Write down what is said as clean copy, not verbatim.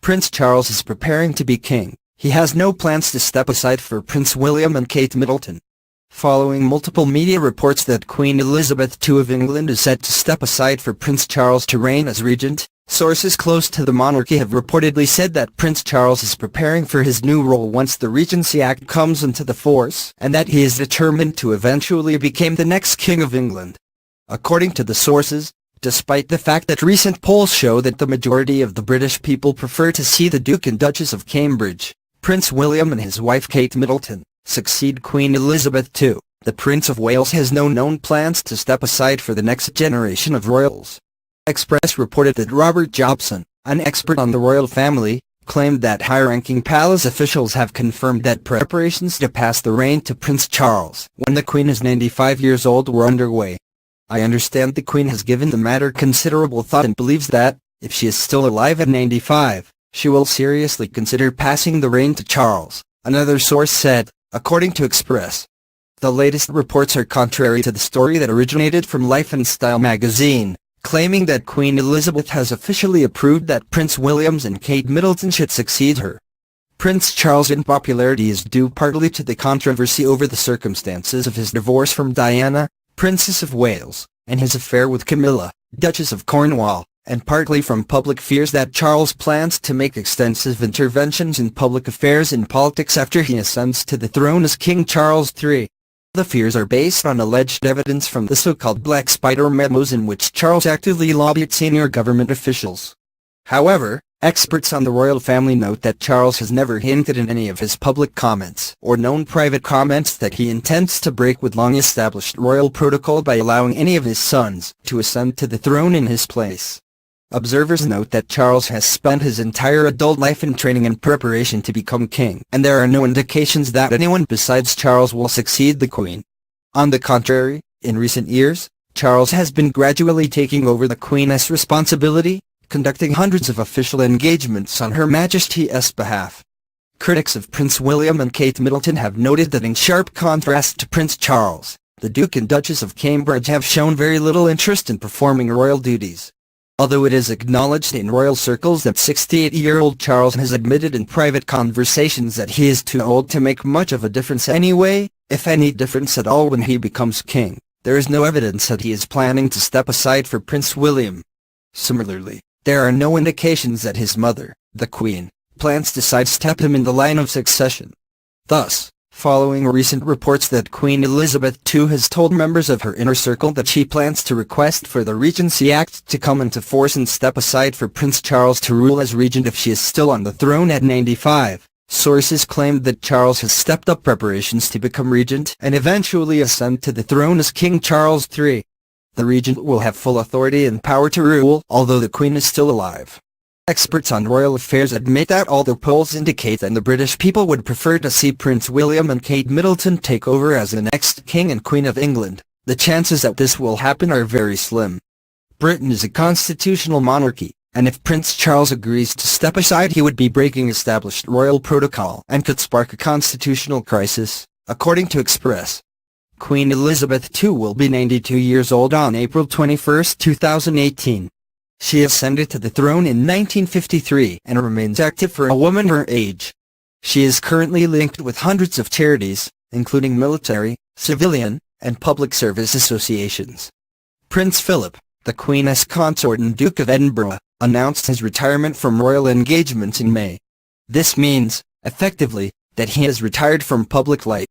Prince Charles is preparing to be king. He has no plans to step aside for Prince William and Kate Middleton. Following multiple media reports that Queen Elizabeth II of England is set to step aside for Prince Charles to reign as regent, sources close to the monarchy have reportedly said that Prince Charles is preparing for his new role once the Regency Act comes into the force, and that he is determined to eventually become the next King of England. According to the sources, despite the fact that recent polls show that the majority of the British people prefer to see the Duke and Duchess of Cambridge, Prince William and his wife Kate Middleton, succeed Queen Elizabeth II, the Prince of Wales has no known plans to step aside for the next generation of royals. Express reported that Robert Jobson, an expert on the royal family, claimed that high-ranking palace officials have confirmed that preparations to pass the reign to Prince Charles, when the Queen is 95 years old, were underway. I understand the Queen has given the matter considerable thought and believes that, if she is still alive at 95, she will seriously consider passing the reign to Charles, another source said, according to Express. The latest reports are contrary to the story that originated from Life and Style magazine, claiming that Queen Elizabeth has officially approved that Prince William and Kate Middleton should succeed her. Prince Charles' unpopularity is due partly to the controversy over the circumstances of his divorce from Diana, Princess of Wales, and his affair with Camilla, Duchess of Cornwall, and partly from public fears that Charles plans to make extensive interventions in public affairs and politics after he ascends to the throne as King Charles III. The fears are based on alleged evidence from the so-called Black Spider memos in which Charles actively lobbied senior government officials. However, experts on the royal family note that Charles has never hinted in any of his public comments or known private comments that he intends to break with long-established royal protocol by allowing any of his sons to ascend to the throne in his place. Observers note that Charles has spent his entire adult life in training and preparation to become king, and there are no indications that anyone besides Charles will succeed the Queen. On the contrary, in recent years, Charles has been gradually taking over the Queen's responsibility, conducting hundreds of official engagements on Her Majesty's behalf. Critics of Prince William and Kate Middleton have noted that in sharp contrast to Prince Charles, the Duke and Duchess of Cambridge have shown very little interest in performing royal duties. Although it is acknowledged in royal circles that 68-year-old Charles has admitted in private conversations that he is too old to make much of a difference anyway, if any difference at all when he becomes king, there is no evidence that he is planning to step aside for Prince William. Similarly, there are no indications that his mother, the Queen, plans to sidestep him in the line of succession. Thus, following recent reports that Queen Elizabeth II has told members of her inner circle that she plans to request for the Regency Act to come into force and step aside for Prince Charles to rule as regent if she is still on the throne at 95, sources claimed that Charles has stepped up preparations to become regent and eventually ascend to the throne as King Charles III. The regent will have full authority and power to rule, although the Queen is still alive. Experts on royal affairs admit that although polls indicate that the British people would prefer to see Prince William and Kate Middleton take over as the next King and Queen of England, the chances that this will happen are very slim. Britain is a constitutional monarchy, and if Prince Charles agrees to step aside he would be breaking established royal protocol and could spark a constitutional crisis, according to Express. Queen Elizabeth II will be 92 years old on April 21, 2018. She ascended to the throne in 1953 and remains active for a woman her age. She is currently linked with hundreds of charities, including military, civilian, and public service associations. Prince Philip, the Queen's consort and Duke of Edinburgh, announced his retirement from royal engagements in May. This means, effectively, that he has retired from public life.